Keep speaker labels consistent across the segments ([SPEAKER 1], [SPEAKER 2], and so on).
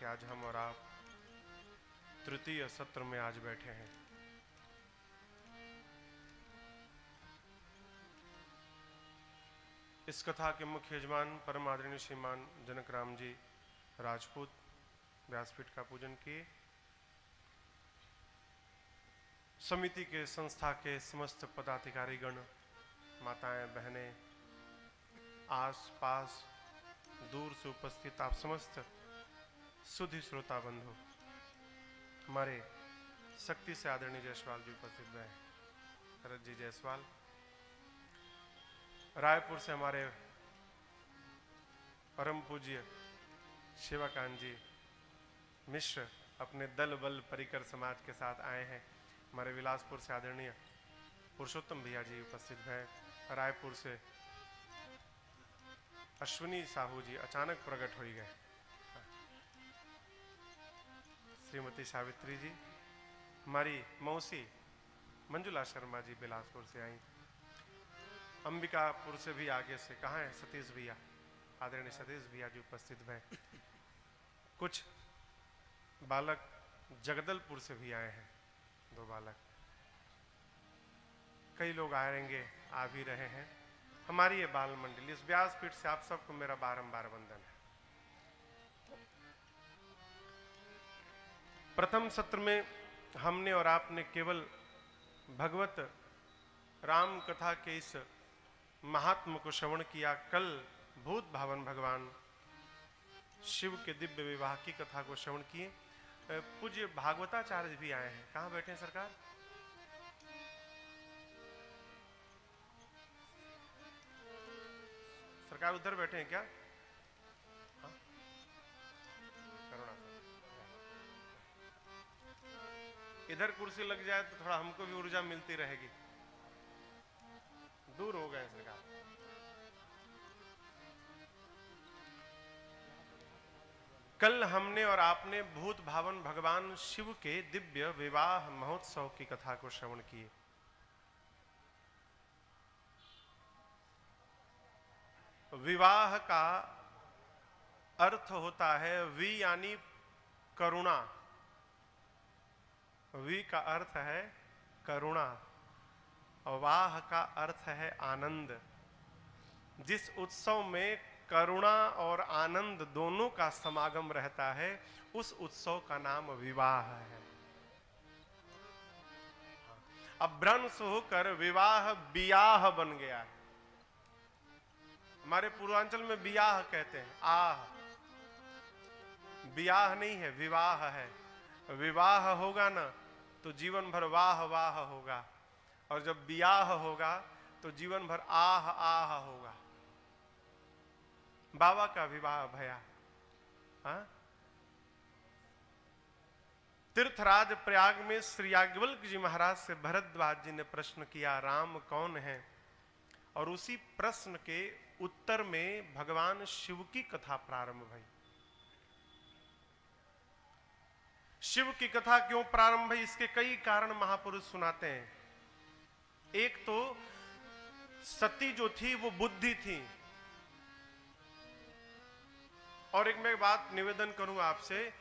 [SPEAKER 1] आज हम और आप तृतीय सत्र में आज बैठे हैं। इस कथा के मुख्य यजमान परम आदरणीय श्रीमान जनक राम जी राजपूत व्यासपीठ का पूजन किए। समिति के संस्था के समस्त पदाधिकारीगण, माताएं, बहनें, आस पास दूर से उपस्थित आप समस्त सुधी श्रोता बंधु, हमारे शक्ति से आदरणीय जायसवाल जी उपस्थित हैं, शरद जी जायसवाल, रायपुर से हमारे परम पूज्य शिवाकांत जी मिश्र अपने दल बल परिकर समाज के साथ आए हैं। हमारे विलासपुर से आदरणीय पुरुषोत्तम भैया जी उपस्थित हैं। रायपुर से अश्विनी साहू जी अचानक प्रकट हो गए। श्रीमती सावित्री जी, हमारी मौसी मंजुला शर्मा जी बिलासपुर से आई। अंबिकापुर से भी आगे से कहाँ है सतीश भैया, आदरणीय सतीश भैया जी उपस्थित हैं। कुछ बालक जगदलपुर से भी आए हैं, 2 बालक। कई लोग आएंगे, आ भी रहे हैं। हमारी ये बाल मंडली, इस व्यासपीठ से आप सबको मेरा बारंबार वंदन है। प्रथम सत्र में हमने और आपने केवल भगवत राम कथा के इस महात्म को श्रवण किया। कल भूत भावन भगवान शिव के दिव्य विवाह की कथा को श्रवण किए। पूज्य भागवताचार्य भी आए हैं। कहाँ बैठे हैं सरकार? सरकार उधर बैठे हैं क्या? हाँ? करुणा इधर कुर्सी लग जाए तो थोड़ा हमको भी ऊर्जा मिलती रहेगी। दूर हो गए सरकार। कल हमने और आपने भूत भावन भगवान शिव के दिव्य विवाह महोत्सव की कथा को श्रवण किए। विवाह का अर्थ होता है वी यानी करुणा। वी का अर्थ है करुणा और वाह का अर्थ है आनंद। जिस उत्सव में करुणा और आनंद दोनों का समागम रहता है, उस उत्सव का नाम विवाह है। अब भ्रंश होकर विवाह बियाह बन गया है। हमारे पूर्वांचल में बियाह कहते हैं, आह। बियाह नहीं है, विवाह है। विवाह होगा ना तो जीवन भर वाह वाह होगा, और जब बियाह होगा तो जीवन भर आह आह होगा। बाबा का विवाह भया। हाँ? तीर्थराज प्रयाग में श्री याज्ञवल्क्य जी महाराज से भरद्वाज जी ने प्रश्न किया, राम कौन है? और उसी प्रश्न के उत्तर में भगवान शिव की कथा प्रारंभ भई। शिव की कथा क्यों प्रारंभ भई? इसके कई कारण महापुरुष सुनाते हैं। एक तो सती जो थी वो बुद्धि थी। और एक मैं बात निवेदन करूं आपसे,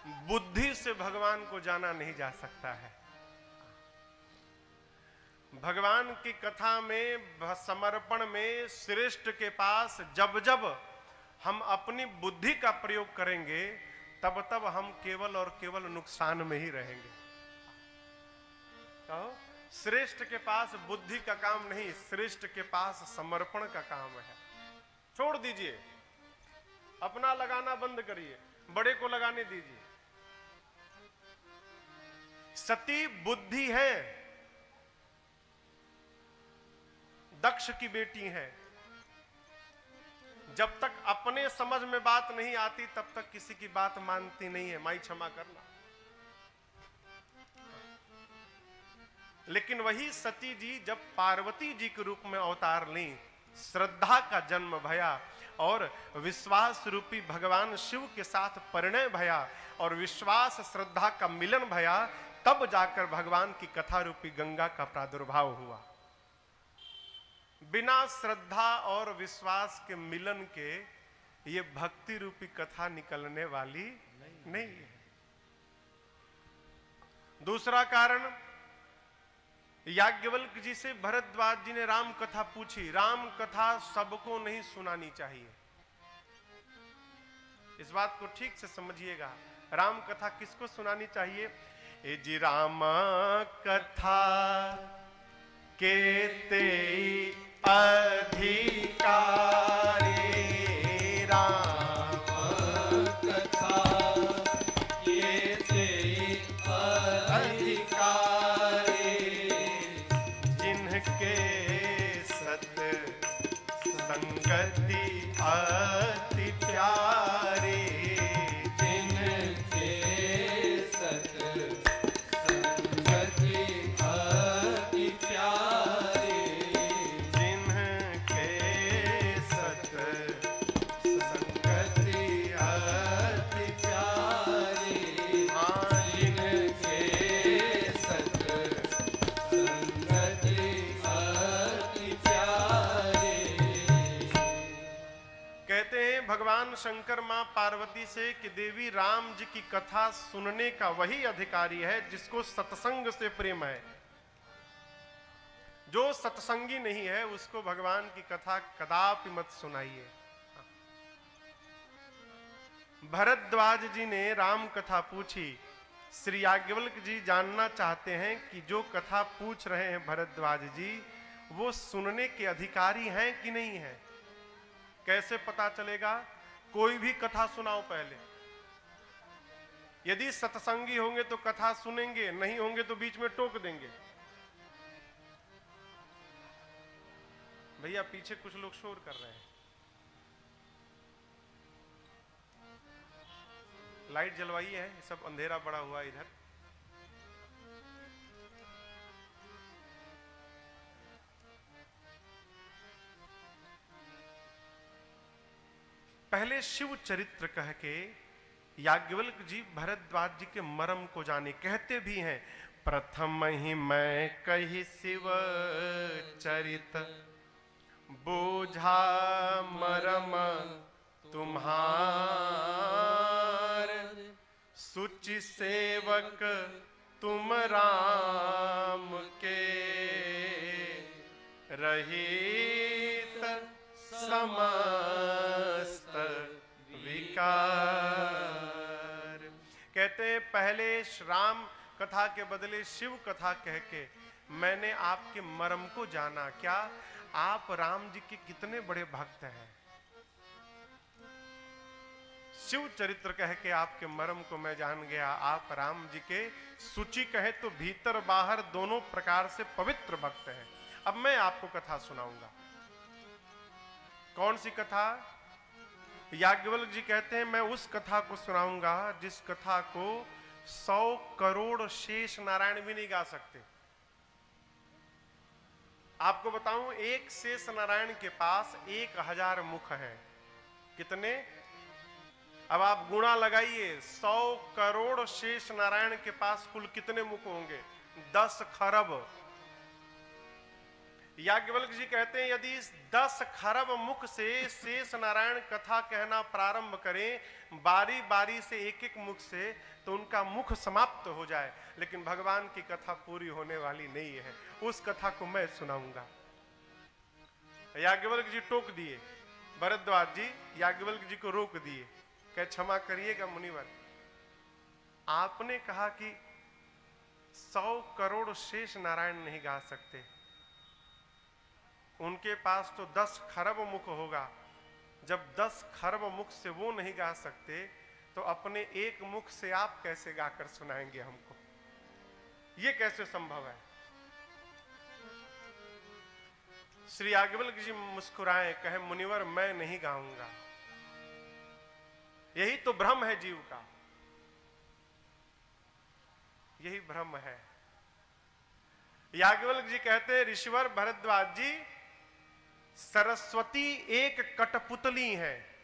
[SPEAKER 1] बुद्धि से भगवान को जाना नहीं जा सकता है। भगवान की कथा में, समर्पण में श्रेष्ठ के पास जब जब हम अपनी बुद्धि का प्रयोग करेंगे, तब तब हम केवल और केवल नुकसान में ही रहेंगे। कहो, श्रेष्ठ के पास बुद्धि का काम नहीं, श्रेष्ठ के पास समर्पण का काम है। छोड़ दीजिए, अपना लगाना बंद करिए, बड़े को लगाने दीजिए। सती बुद्धि है, दक्ष की बेटी है। जब तक अपने समझ में बात नहीं आती तब तक किसी की बात मानती नहीं है। माई क्षमा करना। लेकिन वही सती जी जब पार्वती जी के रूप में अवतार ली, श्रद्धा का जन्म भया और विश्वास रूपी भगवान शिव के साथ परिणय भया और विश्वास श्रद्धा का मिलन भया, तब जाकर भगवान की कथा रूपी गंगा का प्रादुर्भाव हुआ। बिना श्रद्धा और विश्वास के मिलन के ये भक्ति रूपी कथा निकलने वाली नहीं है। दूसरा कारण, याज्ञवल्क्य जी से भरद्वाज जी ने राम कथा पूछी। राम कथा सबको नहीं सुनानी चाहिए, इस बात को ठीक से समझिएगा। राम कथा किसको सुनानी चाहिए? ए जी राम कथा केते अधिकारी, राम कथा केते अधिकारी, जिनके सत संगति अति प्यारी, जिनके सत संगति अति प्यारी, जिनके सत संगति अति प्यारी, हाँ जिनके सत संगति अति प्यारी। कहते हैं भगवान शंकर मां पार्वती से कि देवी राम जी की कथा सुनने का वही अधिकारी है जिसको सत्संग से प्रेम है। जो सत्संगी नहीं है उसको भगवान की कथा कदापि मत सुनाइए। भरद्वाज जी ने राम कथा पूछी। श्री याज्ञवल्क्य जी जानना चाहते हैं कि जो कथा पूछ रहे हैं भरद्वाज जी, वो सुनने के अधिकारी हैं कि नहीं है। कैसे पता चलेगा? कोई भी कथा सुनाओ पहले। यदि सत्संगी होंगे तो कथा सुनेंगे, नहीं होंगे तो बीच में टोक देंगे। भैया पीछे कुछ लोग शोर कर रहे हैं, लाइट जलवाइए है, सब अंधेरा पड़ा हुआ है इधर। पहले शिव चरित्र कह के याज्ञवल्क्य जी भरद्वाज जी के मर्म को जाने। कहते भी हैं, प्रथम ही मैं कही शिव चरित, बूझा मरम तुम्हार, सुचि सेवक तुम राम के, रहित समस्त विकार। कहते हैं पहले राम कथा के बदले शिव कथा कह के मैंने आपके मर्म को जाना। क्या आप राम जी के कितने बड़े भक्त हैं। शिव चरित्र कह के आपके मर्म को मैं जान गया। आप राम जी के सूची कहे तो भीतर बाहर दोनों प्रकार से पवित्र भक्त हैं। अब मैं आपको कथा सुनाऊंगा। कौन सी कथा? याज्ञवल्क्य जी कहते हैं मैं उस कथा को सुनाऊंगा जिस कथा को 100 करोड़ शेष नारायण भी नहीं गा सकते। आपको बताऊं, एक शेष नारायण के पास 1000 मुख है। कितने? अब आप गुणा लगाइए, 100 करोड़ शेष नारायण के पास कुल कितने मुख होंगे? 10 खरब। याज्ञवल्क्य जी कहते हैं यदि 10 खरब मुख से शेष नारायण कथा कहना प्रारंभ करें, बारी बारी से एक एक मुख से, तो उनका मुख समाप्त हो जाए, लेकिन भगवान की कथा पूरी होने वाली नहीं है। उस कथा को मैं सुनाऊंगा। याज्ञवल्क्य जी टोक दिए, भरद्वाज जी याज्ञवल्क्य जी को रोक दिए, कहे क्षमा करिएगा मुनिवर, आपने कहा कि 100 करोड़ शेष नारायण नहीं गा सकते, उनके पास तो 10 खरब मुख होगा। जब 10 खरब मुख से वो नहीं गा सकते तो अपने एक मुख से आप कैसे गाकर सुनाएंगे हमको? ये कैसे संभव है? श्री याज्ञवल्क्य जी मुस्कुराए, कहे मुनिवर मैं नहीं गाऊंगा। यही तो भ्रम है जीव का, यही भ्रम है। याज्ञवल्क्य जी कहते हैं ऋषिवर भरद्वाज जी, सरस्वती एक कठपुतली है।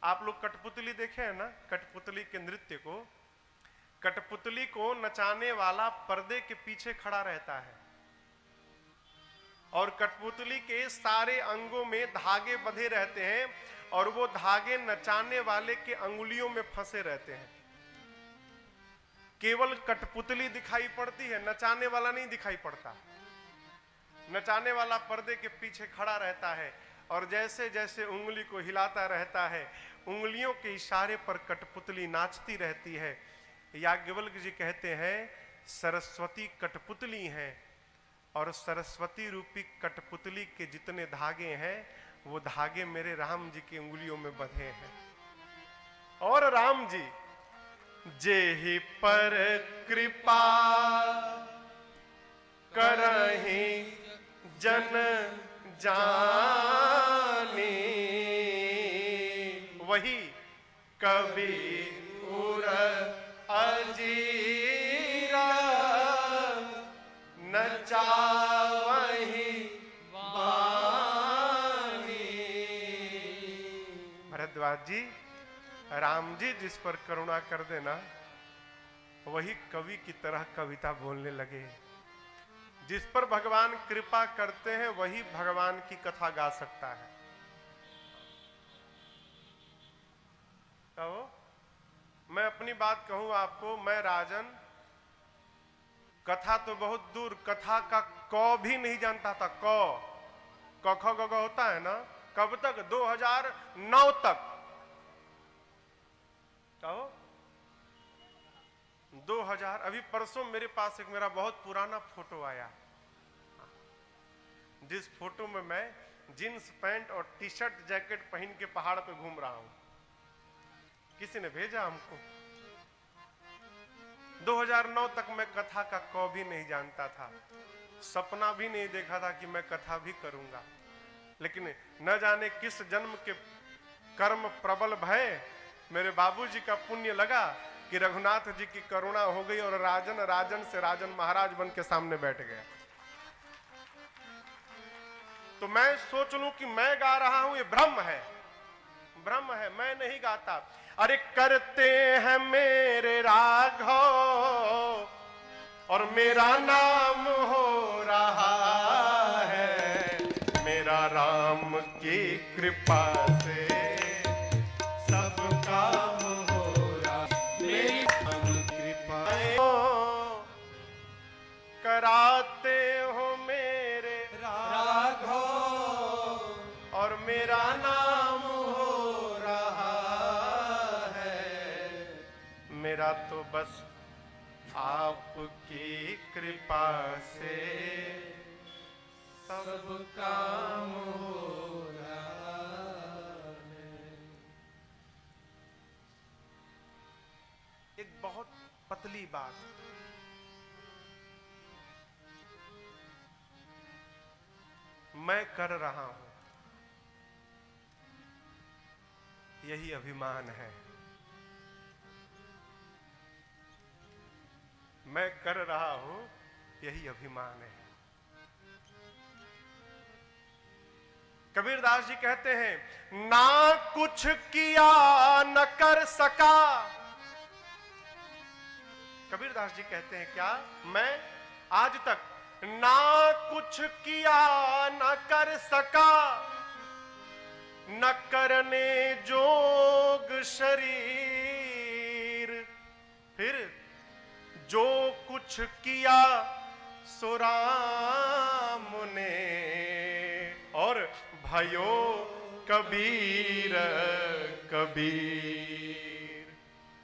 [SPEAKER 1] आप लोग कठपुतली देखे हैं ना, कठपुतली के नृत्य को। कठपुतली को नचाने वाला पर्दे के पीछे खड़ा रहता है और कठपुतली के सारे अंगों में धागे बंधे रहते हैं और वो धागे नचाने वाले के अंगुलियों में फंसे रहते हैं। केवल कठपुतली दिखाई पड़ती है, नचाने वाला नहीं दिखाई पड़ता। नचाने वाला पर्दे के पीछे खड़ा रहता है और जैसे जैसे उंगली को हिलाता रहता है, उंगलियों के इशारे पर कठपुतली नाचती रहती है। याज्ञवल्क्य जी कहते हैं सरस्वती कठपुतली हैं और सरस्वती रूपी कठपुतली के जितने धागे हैं वो धागे मेरे राम जी की उंगलियों में बंधे हैं। और राम जी जेहि पर कृपा करहि जन जानी, वही कबीर अजीरा नचावहि वाणी। भरद्वाज जी, राम जी जिस पर करुणा कर देना वही कवि की तरह कविता बोलने लगे। जिस पर भगवान कृपा करते हैं वही भगवान की कथा गा सकता है। कहो, मैं अपनी बात कहूं आपको, मैं राजन कथा तो बहुत दूर, कथा का क भी नहीं जानता था। क ख ग होता है ना, कब तक? 2009 तक। कहो 2000, अभी परसों मेरे पास एक मेरा बहुत पुराना फोटो आया, जिस फोटो में मैं जींस पैंट और टी शर्ट जैकेट पहन के पहाड़ पे घूम रहा हूं। किसी ने भेजा हमको। 2009 तक मैं कथा का क भी नहीं जानता था, सपना भी नहीं देखा था कि मैं कथा भी करूंगा। लेकिन न जाने किस जन्म के कर्म प्रबल भय मेरे बाबूजी का पुण्य लगा कि रघुनाथ जी की करुणा हो गई और राजन से राजन महाराज बन के सामने बैठ गया। तो मैं सोच लूं कि मैं गा रहा हूं, ये भ्रम है, भ्रम है, मैं नहीं गाता। अरे करते हैं मेरे राघव और मेरा नाम हो रहा है, मेरा राम की कृपा से सब काम हो रहा, मेरी कृपा कराते हो मेरे राघव और मेरा नाम हो रहा है, मेरा तो बस आपकी कृपा से सब काम हो रहा है। एक बहुत पतली बात, मैं कर रहा हूं, यही अभिमान है। मैं कर रहा हूं, यही अभिमान है। कबीरदास जी कहते हैं ना कुछ किया न कर सका। कबीरदास जी कहते हैं क्या? मैं आज तक ना कुछ किया न कर सका, न करने जोग शरीर, फिर जो कुछ किया सो राम ने, और भयो कबीर कबीर।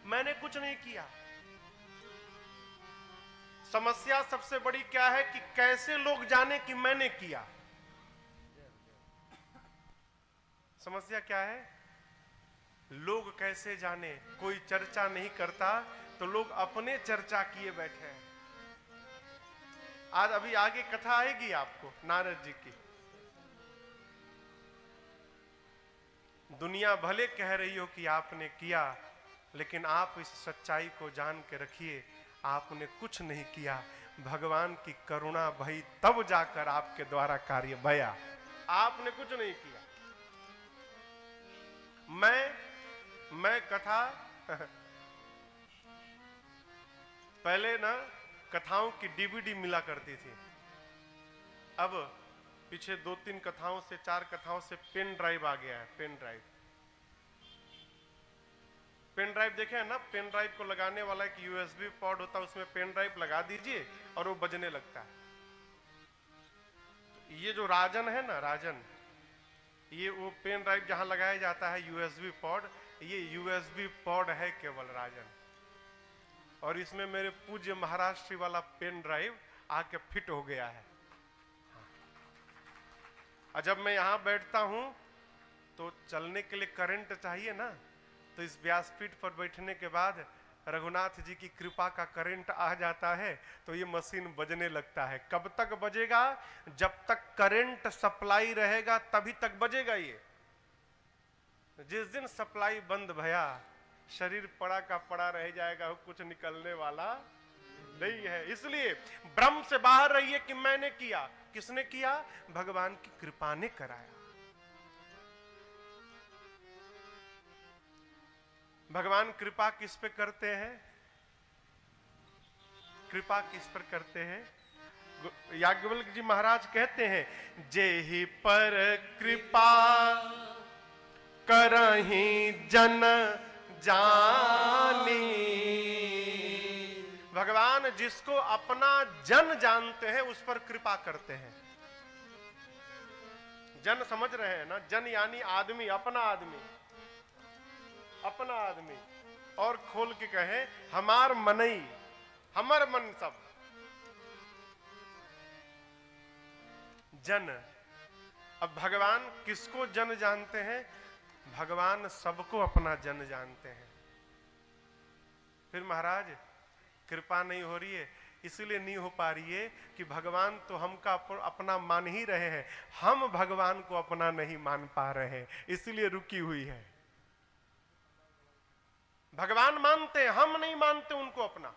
[SPEAKER 1] मैंने कुछ नहीं किया। समस्या सबसे बड़ी क्या है कि कैसे लोग जाने कि मैंने किया। समस्या क्या है? लोग कैसे जाने? कोई चर्चा नहीं करता तो लोग अपने चर्चा किए बैठे हैं। आज अभी आगे कथा आएगी आपको नारद जी की। दुनिया भले कह रही हो कि आपने किया, लेकिन आप इस सच्चाई को जान के रखिए, आपने कुछ नहीं किया। भगवान की करुणा भई तब जाकर आपके द्वारा कार्य भया। आपने कुछ नहीं किया। मैं कथा पहले ना कथाओं की डीवीडी मिला करती थी। अब पीछे 2-3 कथाओं से 4 कथाओं से पेन ड्राइव आ गया है। पेन ड्राइव पेन ड्राइव देखे हैं ना, पेन ड्राइव को लगाने वाला एक यूएसबी पॉड होता है, उसमें पेन ड्राइव लगा दीजिए और वो बजने लगता है। ये जो राजन है ना, राजन, ये वो पेन ड्राइव जहां लगाया जाता है यूएसबी पॉड, ये यूएसबी पॉड है केवल राजन। और इसमें मेरे पूज्य महाराष्ट्र वाला पेन ड्राइव आके फिट हो गया है। और जब मैं यहां बैठता हूं तो चलने के लिए करंट चाहिए ना, तो इस व्यासपीठ पर बैठने के बाद रघुनाथ जी की कृपा का करंट आ जाता है तो ये मशीन बजने लगता है। कब तक बजेगा? जब तक करंट सप्लाई रहेगा तभी तक बजेगा ये। जिस दिन सप्लाई बंद भया, शरीर पड़ा का पड़ा रह जाएगा, कुछ निकलने वाला नहीं है। इसलिए भ्रम से बाहर रहिए कि मैंने किया। किसने किया? भगवान की कृपा ने कराया। भगवान कृपा किस पे करते हैं? कृपा किस पर करते हैं? याज्ञवल्क्य जी महाराज कहते हैं, जेहि पर कृपा करहि जन जानी। भगवान जिसको अपना जन जानते हैं उस पर कृपा करते हैं। जन समझ रहे हैं ना? जन यानी आदमी, अपना आदमी, अपना आदमी। और खोल के कहे, हमार मनई, हमर मन सब जन। अब भगवान किसको जन जानते हैं? भगवान सबको अपना जन जानते हैं। फिर महाराज कृपा नहीं हो रही है, इसलिए नहीं हो पा रही है कि भगवान तो हमका अपना मान ही रहे हैं, हम भगवान को अपना नहीं मान पा रहे हैं, इसलिए रुकी हुई है। भगवान मानते हैं, हम नहीं मानते उनको अपना।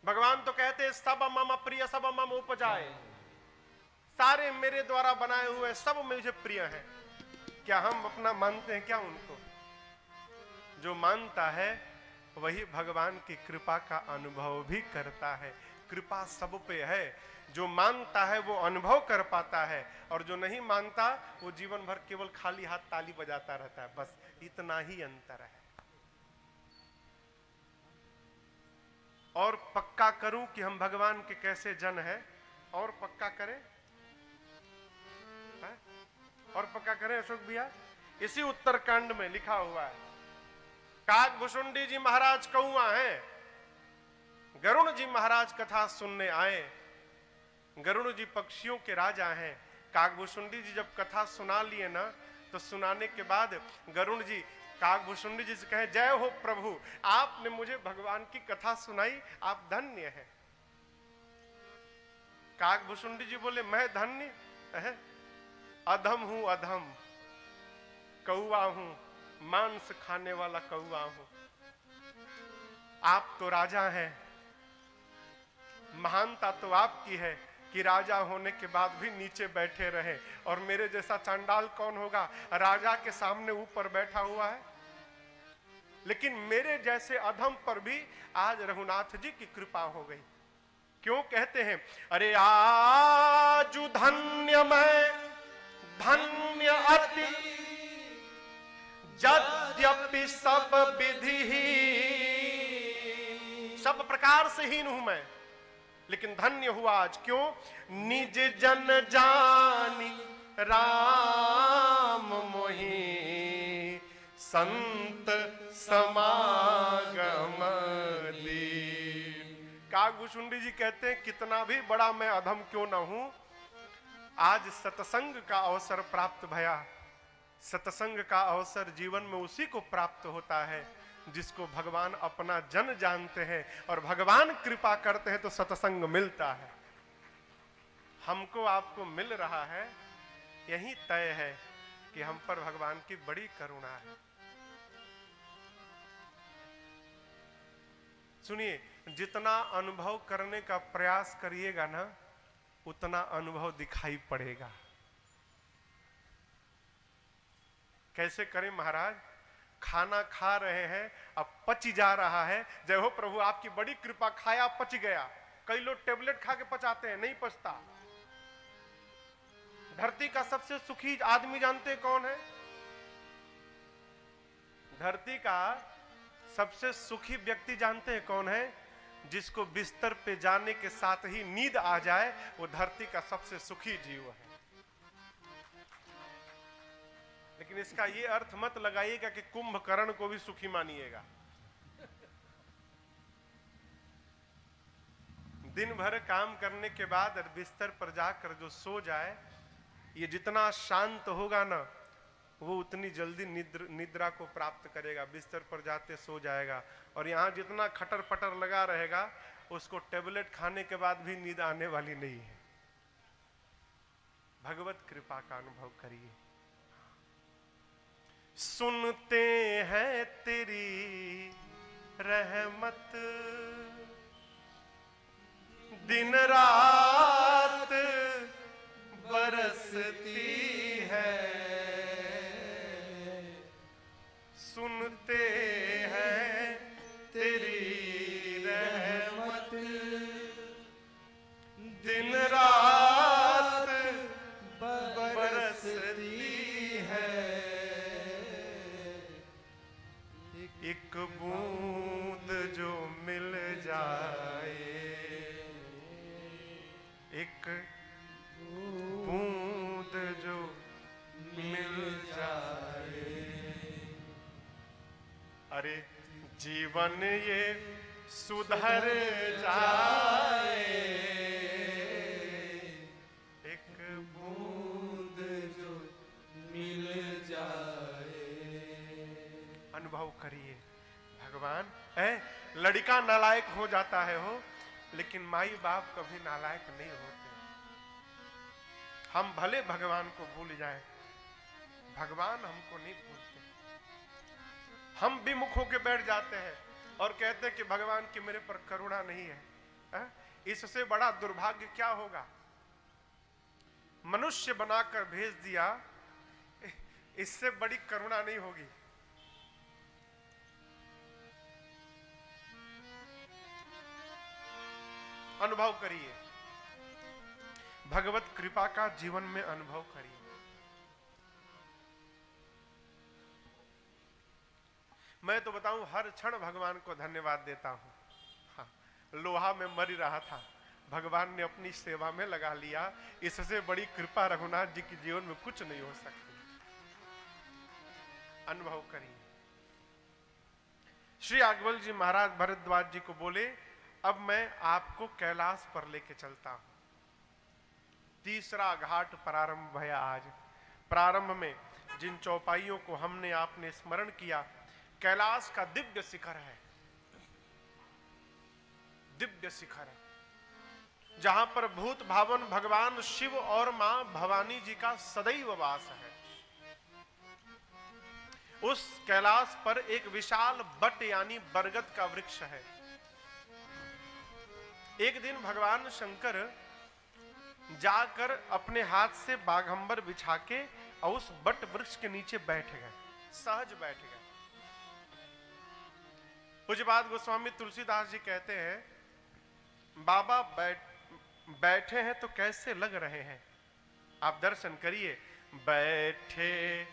[SPEAKER 1] भगवान तो कहते हैं, सब मम प्रिय सब मम उपजाए, सारे मेरे द्वारा बनाए हुए सब मुझे प्रिय हैं। क्या हम अपना मानते हैं क्या उनको? जो मानता है वही भगवान की कृपा का अनुभव भी करता है। कृपा सब पे है। जो मानता है वो अनुभव कर पाता है, और जो नहीं मानता वो जीवन भर केवल खाली हाथ ताली बजाता रहता है। बस इतना ही अंतर है। और पक्का करूं कि हम भगवान के कैसे जन हैं, और पक्का करें है? और पक्का करें अशोक भैया। इसी उत्तरकांड में लिखा हुआ है, काकभूषुंडी जी महाराज कौआ हैं, गरुण जी महाराज कथा सुनने आए। गरुण जी पक्षियों के राजा हैं। काकभूषुंडी जी जब कथा सुना लिए ना, तो सुनाने के बाद गरुण जी काकभूषुंडी जी से कहे, जय हो प्रभु, आपने मुझे भगवान की कथा सुनाई, आप धन्य हैं। काकभूषुंडी जी बोले, मैं धन्य है? अधम हूं, अधम कौआ हूं, मांस खाने वाला कौआ हूं। आप तो राजा हैं, महानता तो आपकी है कि राजा होने के बाद भी नीचे बैठे रहे, और मेरे जैसा चांडाल कौन होगा, राजा के सामने ऊपर बैठा हुआ है। लेकिन मेरे जैसे अधम पर भी आज रघुनाथ जी की कृपा हो गई। क्यों कहते हैं, अरे आजु धन्य मैं धन्य अति, यद्यपि सब विधि सब प्रकार से हीन हूं मैं, लेकिन धन्य हुआ आज। क्यों? निज जन जानी राम मोहि, संत समागम दी। काकभूषुंडी जी कहते हैं, कितना भी बड़ा मैं अधम क्यों ना हूं, आज सत्संग का अवसर प्राप्त भया। सत्संग का अवसर जीवन में उसी को प्राप्त होता है जिसको भगवान अपना जन जानते हैं, और भगवान कृपा करते हैं तो सत्संग मिलता है। हमको आपको मिल रहा है, यही तय है कि हम पर भगवान की बड़ी करुणा है। सुनिए, जितना अनुभव करने का प्रयास करिएगा ना, उतना अनुभव दिखाई पड़ेगा। कैसे करें महाराज? खाना खा रहे हैं, अब पच जा रहा है, जय हो प्रभु आपकी बड़ी कृपा, खाया पच गया। कई लोग टेबलेट खा के पचाते हैं, नहीं पचता। धरती का सबसे सुखी आदमी जानते कौन है? धरती का सबसे सुखी व्यक्ति जानते हैं कौन है? जिसको बिस्तर पे जाने के साथ ही नींद आ जाए, वो धरती का सबसे सुखी जीव है। लेकिन इसका ये अर्थ मत लगाइएगा कि कुंभकर्ण को भी सुखी मानिएगा। दिन भर काम करने के बाद बिस्तर पर जाकर जो सो जाए, ये जितना शांत होगा ना, वो उतनी जल्दी निद्रा को प्राप्त करेगा। बिस्तर पर जाते सो जाएगा। और यहाँ जितना खटर पटर लगा रहेगा, उसको टेबलेट खाने के बाद भी नींद आने वाली नहीं है। भगवत कृपा का अनुभव करिए। सुनते हैं तेरी रहमत दिन रात बरसती है, सुनते हैं तेरी रहमत दिन रात बरसती है, एक बूंद जो मिल जाए, एक बूंद जो मिल जाए, अरे जीवन ये सुधर जाए, एक बूंद जो मिल जाए। अनुभव करिए भगवान है। लड़का नालायक हो जाता है हो, लेकिन माई बाप कभी नालायक नहीं होते। हम भले भगवान को भूल जाएं, भगवान हमको नहीं भूलते। हम विमुख होकर बैठ जाते हैं और कहते हैं कि भगवान की मेरे पर करुणा नहीं है। इससे बड़ा दुर्भाग्य क्या होगा? मनुष्य बनाकर भेज दिया, इससे बड़ी करुणा नहीं होगी। अनुभव करिए, भगवत कृपा का जीवन में अनुभव करिए। मैं तो बताऊं, हर क्षण भगवान को धन्यवाद देता हूं। हाँ, लोहा में मर रहा था, भगवान ने अपनी सेवा में लगा लिया। इससे बड़ी कृपा रघुनाथ जी के जीवन में कुछ नहीं हो सकती। अनुभव करिए। श्री आगवल जी महाराज भरद्वाज जी को बोले, अब मैं आपको कैलाश पर लेके चलता हूं। तीसरा घाट प्रारंभ भया आज। प्रारंभ में जिन चौपाइयों को हमने आपने स्मरण किया, कैलाश का दिव्य शिखर है, दिव्य शिखर है, जहां पर भूत भावन भगवान शिव और मां भवानी जी का सदैव वास है। उस कैलाश पर एक विशाल बट यानी बरगद का वृक्ष है। एक दिन भगवान शंकर जाकर अपने हाथ से बाघंबर बिछा के और उस बट वृक्ष के नीचे बैठ गए, सहज बैठ गए। पूज्य बात गोस्वामी तुलसीदास जी कहते हैं, बाबा बैठे हैं तो कैसे लग रहे हैं? आप दर्शन करिए। बैठे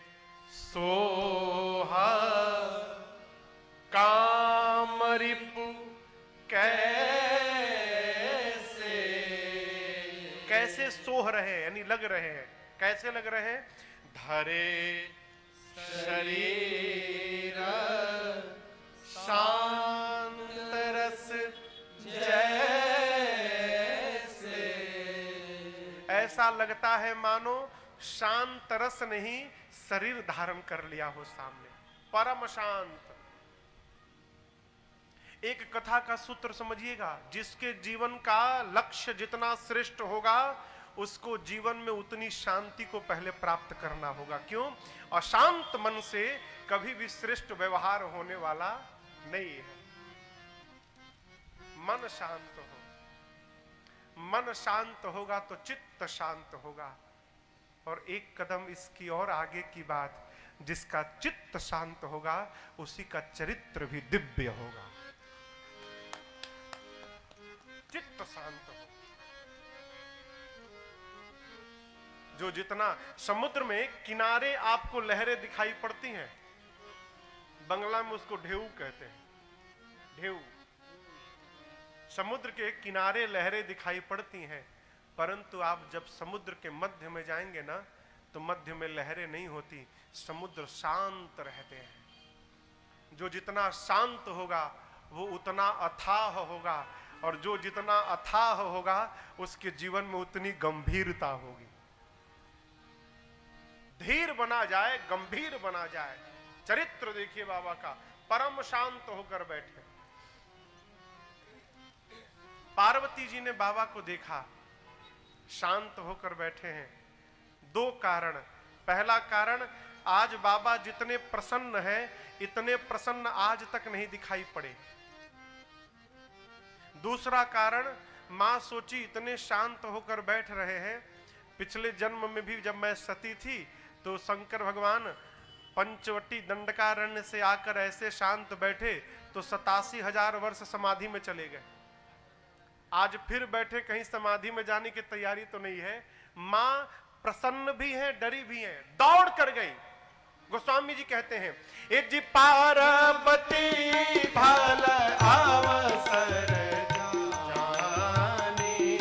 [SPEAKER 1] सोहा काम रिपु कैसे सोह रहे हैं, यानी लग रहे हैं। कैसे लग रहे हैं? धरे शरीर शांत रस जैसे, ऐसा लगता है मानो शांत रस ने ही शरीर धारण कर लिया हो सामने, परम शांत। एक कथा का सूत्र समझिएगा, जिसके जीवन का लक्ष्य जितना श्रेष्ठ होगा, उसको जीवन में उतनी शांति को पहले प्राप्त करना होगा। क्यों? अशांत मन से कभी भी श्रेष्ठ व्यवहार होने वाला नहीं है। मन शांत हो, मन शांत होगा तो चित्त शांत होगा। और एक कदम इसकी और आगे की बात, जिसका चित्त शांत होगा उसी का चरित्र भी दिव्य होगा। चित्त शांत हो। जो जितना समुद्र में किनारे आपको लहरें दिखाई पड़ती हैं, बंगला में उसको ढेऊ कहते हैं, ढेऊ। समुद्र के किनारे लहरें दिखाई पड़ती हैं, परंतु आप जब समुद्र के मध्य में जाएंगे ना, तो मध्य में लहरें नहीं होती, समुद्र शांत रहते हैं। जो जितना शांत होगा वो उतना अथाह होगा, और जो जितना अथाह होगा उसके जीवन में उतनी गंभीरता होगी। धीर बना जाए, गंभीर बना जाए। चरित्र देखिए बाबा का, परम शांत होकर बैठे। पार्वती जी ने बाबा को देखा, शांत होकर बैठे हैं। दो कारण। पहला कारण, आज बाबा जितने प्रसन्न हैं, इतने प्रसन्न आज तक नहीं दिखाई पड़े। दूसरा कारण, मां सोची इतने शांत होकर बैठ रहे हैं, पिछले जन्म में भी जब मैं सती थी तो शंकर भगवान पंचवटी दंडकारण्य से आकर ऐसे शांत बैठे तो 87,000 वर्ष समाधि में चले गए। आज फिर बैठे, कहीं समाधि में जाने की तैयारी तो नहीं है। मां प्रसन्न भी है, डरी भी है, दौड़ कर गई। गोस्वामी जी कहते हैं, इज पार्वती भल अवसर जानी,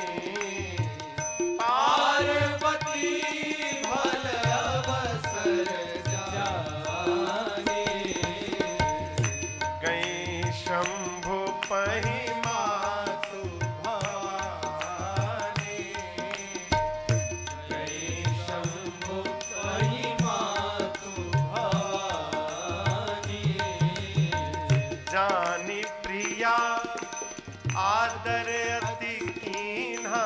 [SPEAKER 1] पार्वती भल अवसर जानी, गई शंभु पही आदर अति कीन्हा,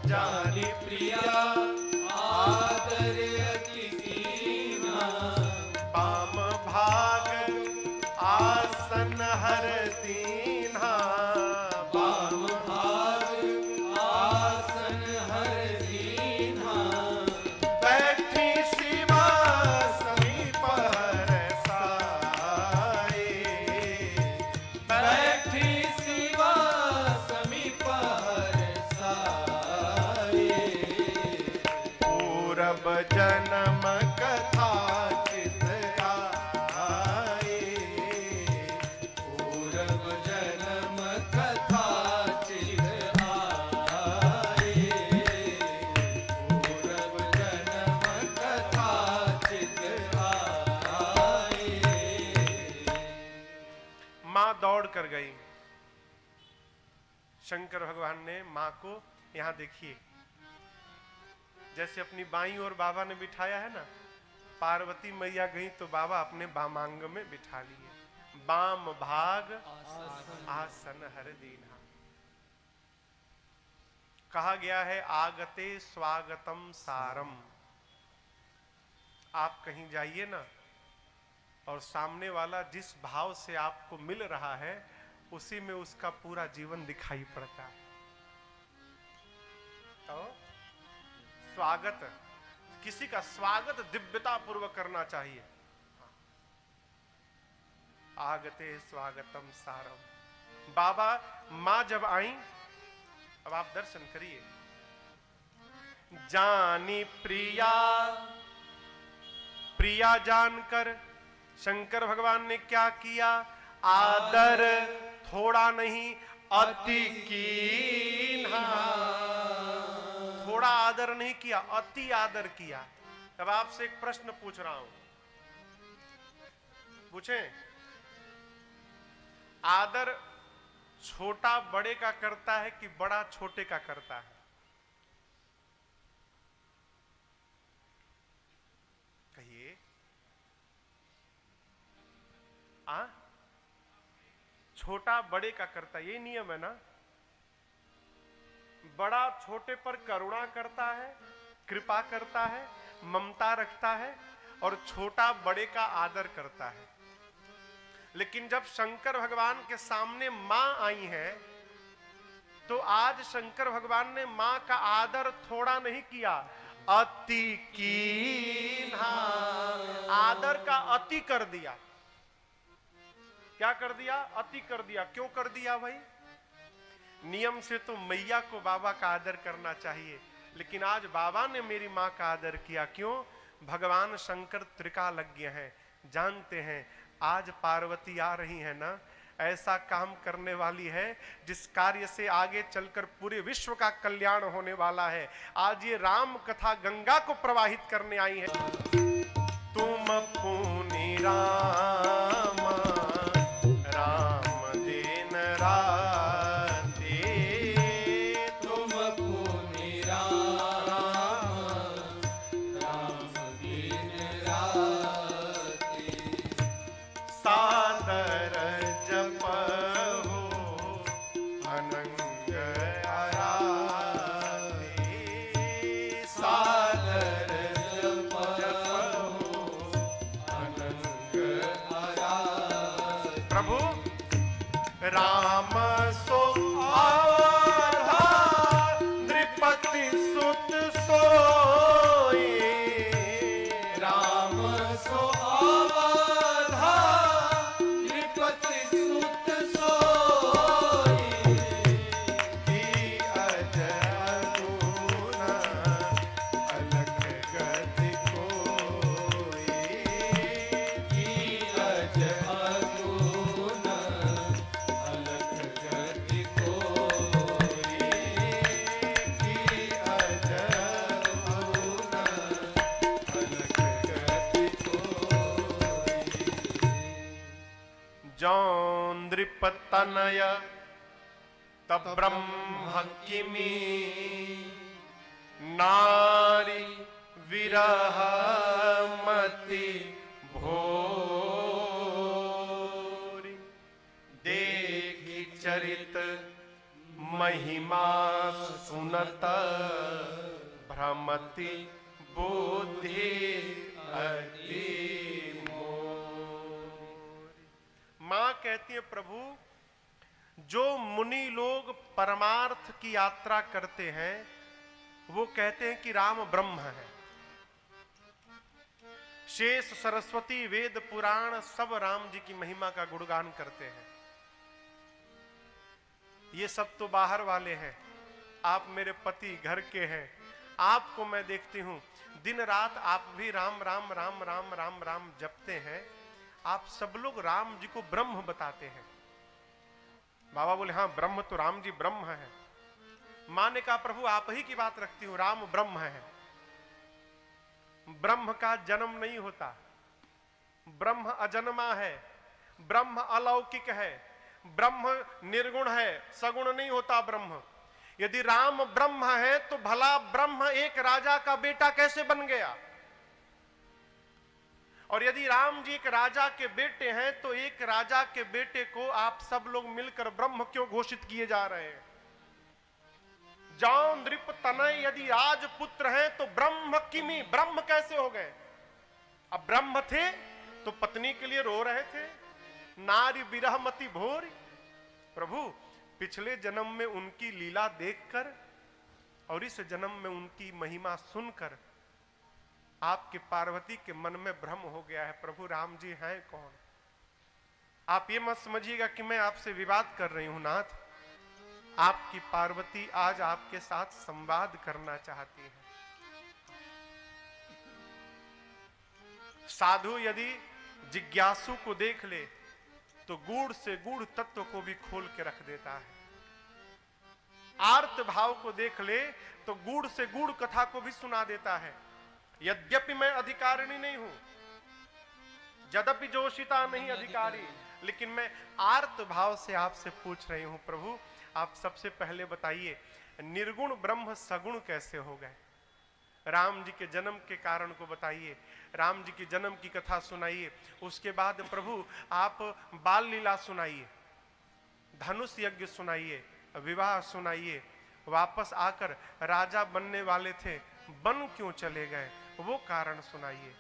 [SPEAKER 1] जानी प्रिया आदर अति कीन्हा, पाम भाग आसन हर दीन्हा, पाम भाग आसन हर दीन्हा, बैठी शिवा समीप हर साए, बैठी जन्म कथा चित आए, पूर्व जन्म कथा चित आए, पूर्व जन्म कथा चित आए। मां दौड़ कर गई। शंकर भगवान ने मां को, यहां देखिए, जैसे अपनी बाईं ओर बाबा ने बिठाया है ना, पार्वती मैया गई तो बाबा अपने बामांग में बिठा लिए। बाम भाग आसन हर दीन्हा। कहा गया है, आगते स्वागतम सारम। आप कहीं जाइए ना, और सामने वाला जिस भाव से आपको मिल रहा है, उसी में उसका पूरा जीवन दिखाई पड़ता है। तो स्वागत, किसी का स्वागत दिव्यता पूर्वक करना चाहिए। आगते स्वागतम सारम। बाबा, मां जब आई, अब आप दर्शन करिए। जानी प्रिया, प्रिया जानकर शंकर भगवान ने क्या किया? आदर थोड़ा नहीं, अति कीन्हा। थोड़ा आदर नहीं किया, अति आदर किया। अब आपसे एक प्रश्न पूछ रहा हूं, पूछें? आदर छोटा बड़े का करता है कि बड़ा छोटे का करता है? कहिए। छोटा बड़े का करता है, ये नियम है ना। बड़ा छोटे पर करुणा करता है, कृपा करता है, ममता रखता है, और छोटा बड़े का आदर करता है। लेकिन जब शंकर भगवान के सामने मां आई है, तो आज शंकर भगवान ने मां का आदर थोड़ा नहीं किया, अति कीन्हा। आदर का अति कर दिया। क्या कर दिया? अति कर दिया। क्यों कर दिया भाई? नियम से तो मैया को बाबा का आदर करना चाहिए, लेकिन आज बाबा ने मेरी मां का आदर किया। क्यों? भगवान शंकर त्रिकालज्ञ हैं, जानते हैं आज पार्वती आ रही है ना, ऐसा काम करने वाली है जिस कार्य से आगे चलकर पूरे विश्व का कल्याण होने वाला है। आज ये राम कथा गंगा को प्रवाहित करने आई है। तुम पुनि राम राम दिन राति,
[SPEAKER 2] तुम पुनि राम राम दिन राति,
[SPEAKER 1] सादर जपहु अनंग आराधि,
[SPEAKER 2] सादर जपहु अनंग आराधि।
[SPEAKER 1] प्रभु राम सो आवधा नृपति सुत सोई,
[SPEAKER 2] राम सो आवधा नृपति सुत सोई,
[SPEAKER 1] की अज अरुण अलख गति कोई,
[SPEAKER 2] की अज अरुण अलख गति कोई,
[SPEAKER 1] की अज
[SPEAKER 2] अरुण अलख गति कोई।
[SPEAKER 1] जौ नृपतनय तब ब्रह्म किमी, नारी विरह मति भोरी, देखि चरित महिमा सुनत, भ्रमति बुद्धि अति मोरी। मां कहती है प्रभु, जो मुनि लोग परमार्थ की यात्रा करते हैं वो कहते हैं कि राम ब्रह्म है। शेष सरस्वती वेद पुराण सब राम जी की महिमा का गुणगान करते हैं। ये सब तो बाहर वाले हैं, आप मेरे पति घर के हैं, आपको मैं देखती हूं दिन रात आप भी राम राम राम राम राम राम जपते हैं। आप सब लोग राम जी को ब्रह्म बताते हैं। बाबा बोले हाँ ब्रह्म तो राम जी ब्रह्म है। मां ने कहा प्रभु आप ही की बात रखती हूं, राम ब्रह्म है। ब्रह्म का जन्म नहीं होता, ब्रह्म अजन्मा है, ब्रह्म अलौकिक है, ब्रह्म निर्गुण है, सगुण नहीं होता ब्रह्म। यदि राम ब्रह्म है तो भला ब्रह्म एक राजा का बेटा कैसे बन गया? और यदि राम जी एक राजा के बेटे हैं तो एक राजा के बेटे को आप सब लोग मिलकर ब्रह्म क्यों घोषित किए जा रहे हैं? जाओ नृप तनय यदि राजपुत्र हैं तो ब्रह्म किमी, ब्रह्म कैसे हो गए? अब ब्रह्म थे तो पत्नी के लिए रो रहे थे, नारी विरहमति भोर। प्रभु पिछले जन्म में उनकी लीला देखकर और इस जन्म में उनकी महिमा सुनकर आपके पार्वती के मन में भ्रम हो गया है, प्रभु राम जी हैं कौन? आप ये मत समझिएगा कि मैं आपसे विवाद कर रही हूं नाथ। आपकी पार्वती आज आपके साथ संवाद करना चाहती है। साधु यदि जिज्ञासु को देख ले तो गूढ़ से गूढ़ तत्व को भी खोल के रख देता है। आर्त भाव को देख ले तो गूढ़ से गूढ़ कथा को भी सुना देता है। यद्यपि मैं अधिकारिणी नहीं हूं, यद्यपि जोशिता नहीं अधिकारी, लेकिन मैं आर्त भाव से आपसे पूछ रही हूं प्रभु, आप सबसे पहले बताइए निर्गुण ब्रह्म सगुण कैसे हो गए? राम जी के जन्म के कारण को बताइए, राम जी की जन्म की कथा सुनाइए। उसके बाद प्रभु आप बाल लीला सुनाइए, धनुष यज्ञ सुनाइए, विवाह सुनाइए। वापस आकर राजा बनने वाले थे, वन क्यों चले गए वो कारण सुनाइए।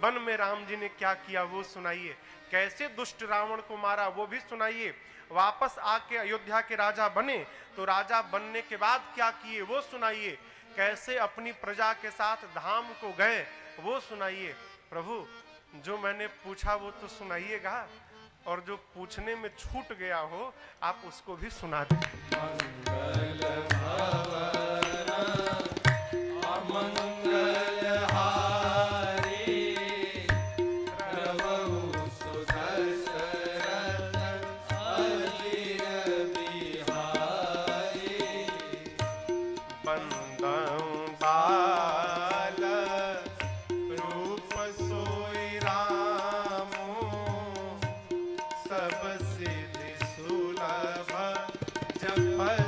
[SPEAKER 1] वन में राम जी ने क्या किया वो सुनाइए। कैसे दुष्ट रावण को मारा वो भी सुनाइए। वापस आके अयोध्या के राजा बने तो राजा बनने के बाद क्या किए वो सुनाइए। कैसे अपनी प्रजा के साथ धाम को गए वो सुनाइए। प्रभु जो मैंने पूछा वो तो सुनाइएगा, और जो पूछने में छूट गया हो आप उसको भी सुना दें।
[SPEAKER 2] मंगल भवन अमंगल हारी, प्रभु सुदर्शन पर